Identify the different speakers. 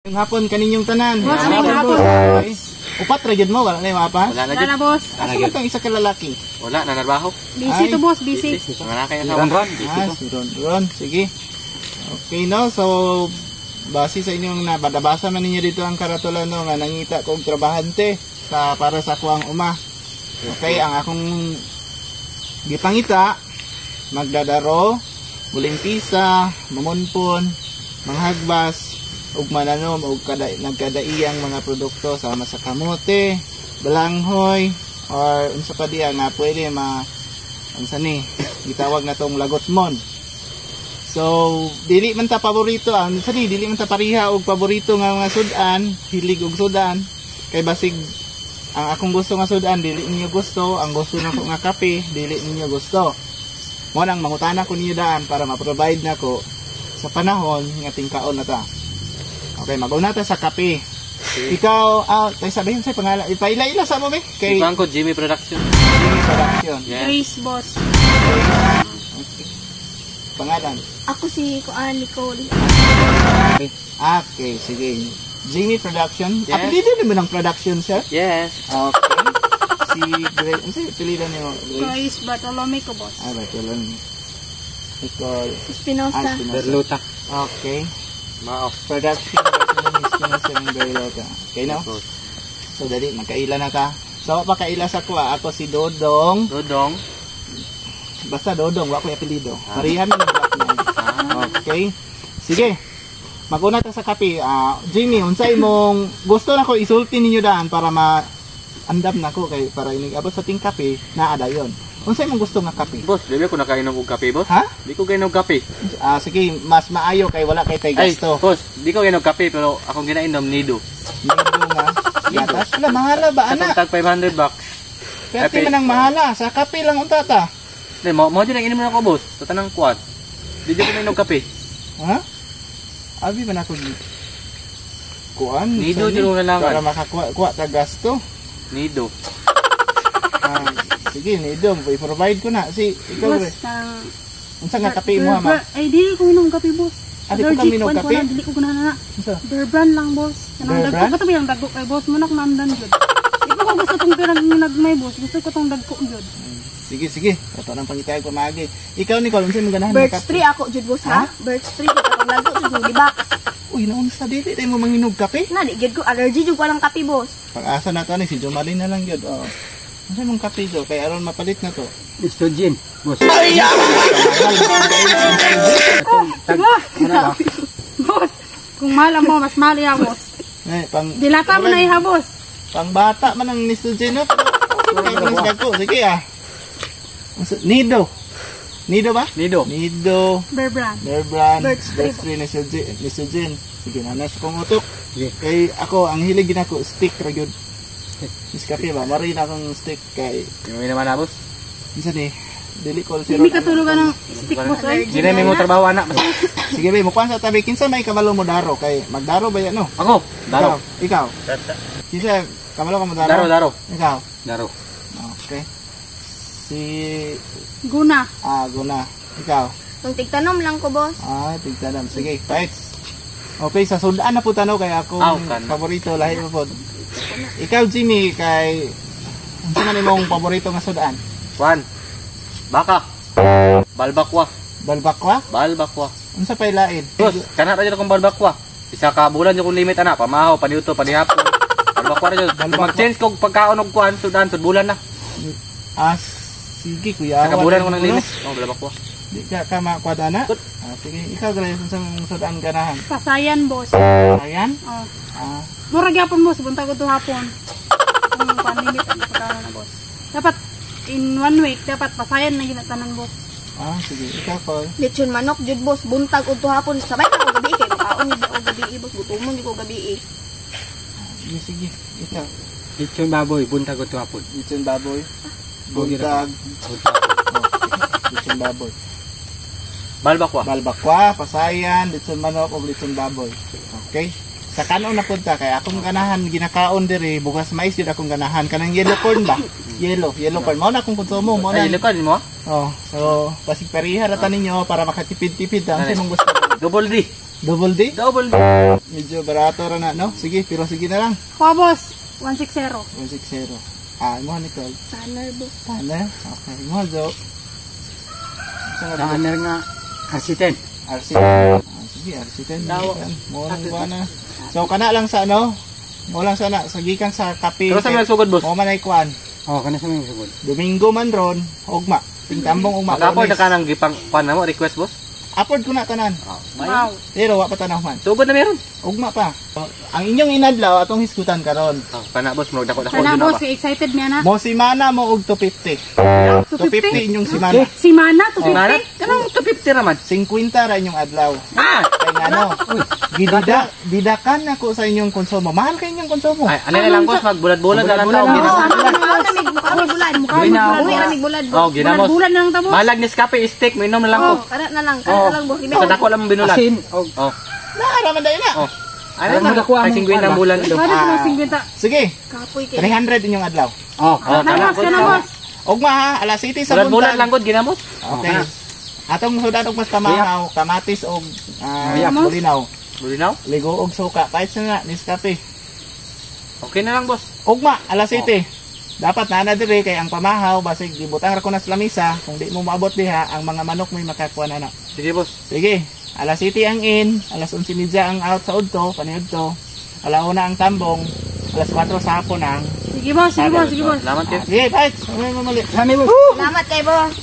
Speaker 1: Yung hapon kaninyong tanan.
Speaker 2: Boss, may hapon.
Speaker 1: Okay. Upat ra jud mo wala na mapas.
Speaker 2: Wala na boss.
Speaker 1: Asa man kang isa ka lalaki?
Speaker 3: Wala na narbaho.
Speaker 2: Busy to boss, busy.
Speaker 3: Wala kay asawa.
Speaker 1: Si Ron. Sige. Okay no, so base sa inyong nabasa man ninyo dito ang karatulan no nga nangita kong trabahante para sa kuang uma. Okay, ang akong gipangita magdadaro, bulimpisa, mamunpon, manghagbas, ug mananom ug nagkadaiyang mga produkto sama sa kamote, balanghoy or unsa pa diya nga pwede unsa ni gitawag na tong lagotmon. So dili man ta paborito dili man ta pariha og paborito nga mga sudan, hilig og sudan kay basig ang akong gusto nga sudan dili ninyo gusto, ang gusto nako nga kape dili ninyo gusto. Mo nang mangutana ko ninyo daan para ma-provide nako sa panahon nga tingkaon na ta. Okay, mag-una ta sa kape. Ikaw, tayo sabihin sa pangalan. Ipaila-ila sa mo, be?
Speaker 3: Si Bangko, Jimmy Production.
Speaker 1: Jimmy Production.
Speaker 3: Yes.
Speaker 2: Grace, boss.
Speaker 1: Okay. Pangalan?
Speaker 4: Ako si Nicole.
Speaker 1: Okay, sige. Jimmy Production.
Speaker 3: Yes.
Speaker 1: Apelido naman ng production, sir?
Speaker 3: Yes.
Speaker 1: Okay. Si Grace. Ano sa'yo? Apelido niyo?
Speaker 2: Grace Bartolome ko, boss.
Speaker 1: Bartolome. Nicole.
Speaker 4: Espinosa.
Speaker 3: Berluta.
Speaker 1: Okay.
Speaker 3: Mao.
Speaker 1: Production. Okay, no? So, dali, magkaila na ka. So, pakaila sa kuha. Ako si Dodong.
Speaker 3: Dodong.
Speaker 1: Basta Dodong, wala ko yung apelido. Parihan mo ng black man. Okay. Sige. Maguna ta sa kape. Jimmy, unsay mong gusto na ko isulti ninyo daan para ma-andam na ko kay para inigabot sa ting kape na ada yon. Unsay mong gusto nga kape?
Speaker 3: Boss, di ko nakainom og kape, boss.
Speaker 1: Ha?
Speaker 3: Di ko kainom kape.
Speaker 1: Sige, mas maayo kay wala kay tay gasto.
Speaker 3: Boss, di ko kainom kape pero akong ginainom nido.
Speaker 1: Nido nga. Gatas. Wala, mahala ba, anak?
Speaker 3: Tag $500.
Speaker 1: Pero di man ang mahala. Sa kape lang untata.
Speaker 3: Di, mo din ang inom na ako, boss. Sa tanang kuwat. Di ko kainom kape.
Speaker 1: Ha? Abi man ako kuan.
Speaker 3: Nido din mo kailangan.
Speaker 1: Para makakuha ta gasto.
Speaker 3: Nido.
Speaker 1: Sige, Nido. I-provide ko na. Ikaw
Speaker 2: Boss,
Speaker 1: rin. Unsa nga kape mo, ma?
Speaker 2: Ay, dili ko minom kape, boss.
Speaker 1: Di ko kami minom kape?
Speaker 2: Dili ko ganahan na.
Speaker 1: Unsa?
Speaker 2: Bear brand lang, boss. Kanang
Speaker 1: Bear
Speaker 2: dagko
Speaker 1: brand?
Speaker 2: pa tabi ang dagko kay boss mo nak nandan jud. Di ko gusto tong pirang nagmay, boss. Gusto ko tong dagko jud.
Speaker 1: Sige. Ito nang pangitay ko maagi. Ikaw, Nicole, unsa mo ganahan
Speaker 4: Birch tree ako jud boss ha? Birch tree ko katong lago jud mo di ba?
Speaker 1: Uy, naon sa dili tayo mo manginog kape?
Speaker 4: Na di jud ko allergy jud ko lang kape boss.
Speaker 1: Pag-asa na to ni si Jomarin na lang yun. Unsa mong kape do kay aron mapalit na to?
Speaker 3: Estrogen, boss.
Speaker 2: Boss, kung mahal mo, mas mahal ya, boss. Dilata mo na iha, boss.
Speaker 1: Pang bata man ang nistogen no. Sige Nido ba?
Speaker 3: Nido.
Speaker 2: Bear brand.
Speaker 1: Bear brand.
Speaker 4: Birch tree.
Speaker 1: Nistogen. Sige na nas kong utok.
Speaker 3: Sige.
Speaker 1: Kay ako ang hilig ginako stick ra gyud. Is kape ba? Mari na akong stick kay.
Speaker 3: Inuwi naman na, boss.
Speaker 1: Isa ni dili ko si
Speaker 2: Hindi ka tulugan ng stick, boss. Ay.
Speaker 3: Hindi na mo trabaho, anak.
Speaker 1: Sige be, mukuan sa tabi kinsa may kabalo mo daro kay magdaro ba yan no?
Speaker 3: Ako, daro.
Speaker 1: Ikaw. Kinsa kabalo ka mo daro?
Speaker 3: Daro.
Speaker 1: Ikaw.
Speaker 3: Daro.
Speaker 1: Okay. Si
Speaker 2: Guna.
Speaker 1: Guna. Ikaw.
Speaker 4: Tong tigtanom lang ko boss.
Speaker 1: Tigtanam. Sige, fight. Okay, sa sudaan na po tanaw kay akong paborito lahi mo po. Ikaw Jimmy kay unsa man imong paborito nga sudaan?
Speaker 3: Juan. Baka. Balbakwa.
Speaker 1: Balbakwa? Unsa pay lain?
Speaker 3: Boss, kana ra jud akong balbakwa. Isa ka bulan jud kong limit ana, pamahaw, paniuto, panihapon. Balbakwa ra jud. Mag-change kog pagkaon og kuan sudan sud bulan na.
Speaker 1: Sige kuya.
Speaker 3: Sa kabulan ko ng limit. Balbakwa.
Speaker 1: Di ka makuha na? Sige, ikaw gali unsa mong sudaan ganahan?
Speaker 2: Pasayan, boss.
Speaker 1: Ayan?
Speaker 2: Murag yapon, boss. Buntag ko to hapon. Kung panlimit ang pagkaon na, boss. Dapat in 1 week dapat pasayan na ginatanan, boss.
Speaker 1: Sige, ikaw Paul.
Speaker 4: Lechon manok jud boss buntag ug hapon sabay na ko gabi kay makaon ni og gabi boss gutomon di ko gabi.
Speaker 1: Sige, ikaw.
Speaker 3: Lechon baboy, buntag ko hapon.
Speaker 1: Lechon baboy. Buntag. Lechon baboy. Balbakwa, pasayan, lechon manok ug lechon baboy. Okay? Sa kanon na punta kay akong ganahan ginakaon diri bugas mais jud akong ganahan kanang yellow corn ba? Yellow corn mo na akong konsumo mo na.
Speaker 3: Yellow corn mo?
Speaker 1: So basig pariha ra ta ninyo para makatipid-tipid ang sa imong gusto.
Speaker 3: Double D.
Speaker 1: Double D?
Speaker 3: Double.
Speaker 1: Medyo barato ra na, no? Sige, pero sige na lang.
Speaker 2: Kuha boss, 160.
Speaker 1: 160. Mo Nicole.
Speaker 4: Tanner, boss.
Speaker 1: Tanner? Okay. Mo Jo.
Speaker 5: Tanner nga. Asiten.
Speaker 1: RC. Sige, RC10.
Speaker 5: Dawa.
Speaker 1: Mo lang ba na. So, kana lang sa ano? Mo lang sana, sa gikan sa kape.
Speaker 3: Pero sa mga sugod, boss.
Speaker 1: Mo man ay kuan.
Speaker 5: Oh, kana sa mga sugod.
Speaker 1: Domingo man ron, ugma. Tingtambong ugma.
Speaker 3: Mag-upload na
Speaker 1: Lunes.
Speaker 3: ka ng gipang pan mo request, boss.
Speaker 1: Upload ko na tanan.
Speaker 2: Wow.
Speaker 1: Pero wa pa tanaw man.
Speaker 3: Sugod na meron.
Speaker 1: Ugma pa. Ang inyong inadlaw atong hisgutan karon.
Speaker 3: Pana boss, mo dako
Speaker 2: Sana boss, excited niya na.
Speaker 1: Mo si Mana mo og 250. 250 inyong si Mana.
Speaker 2: Si Mana,
Speaker 3: Mana?
Speaker 2: 250.
Speaker 3: Kanang 250 naman.
Speaker 1: 50 ra inyong adlaw.
Speaker 3: Ah!
Speaker 1: Kay ngano? Didakan ako sa inyong konsumo. Mahal kay inyong konsumo.
Speaker 3: Ay, ano na lang boss, magbulat-bulat na lang tao.
Speaker 2: Oo,
Speaker 3: Ginamos.
Speaker 2: sana
Speaker 4: Mukha kami bulad. Uwi kami bulad.
Speaker 3: Oh, ginamos.
Speaker 2: bulan na lang ta boss.
Speaker 3: Malag ni Scape steak, mo inom na lang ko.
Speaker 4: Kana na lang, kana na lang, boss.
Speaker 3: Sa dako lang mong binulat.
Speaker 5: Asin. Oh.
Speaker 3: Oh.
Speaker 1: Naara man dai na.
Speaker 3: Oh. Ano
Speaker 5: Ay,
Speaker 3: na?
Speaker 5: magakuha
Speaker 3: Ay,
Speaker 5: mo.
Speaker 3: 50 ang bulan do.
Speaker 2: Ano mo 50?
Speaker 1: Sige,
Speaker 4: Kapoy kay.
Speaker 1: 300 inyong adlaw.
Speaker 5: Oh.
Speaker 3: Oh,
Speaker 2: Kana boss, kana boss.
Speaker 1: Ugma ha, alas 7 sa
Speaker 3: Bulan-bulan
Speaker 1: buntag.
Speaker 3: lang gud ginamos.
Speaker 1: Okay. Atong sudan og mas kamahaw, kamatis og bulinaw.
Speaker 3: Bulinaw?
Speaker 1: Ligo og suka. Kahit sa nga, Nescafe.
Speaker 3: Okay na lang boss.
Speaker 1: Ugma, alas 7. Dapat na dire kay ang pamahaw basig gibutang ra ko na sa lamisa kung di mo maabot diha ang mga manok may makakuha na na.
Speaker 3: Sige boss.
Speaker 1: Sige, alas 7 ang in, alas 11:30 ang out sa udto, paniudto. Alauna ang tambong, alas 4 sa hapon ang.
Speaker 2: Sige boss, sige boss, sige boss.
Speaker 3: Salamat kayo.
Speaker 1: Sige, bye. Mamay mamali.
Speaker 5: Kami boss.
Speaker 4: Salamat kay boss.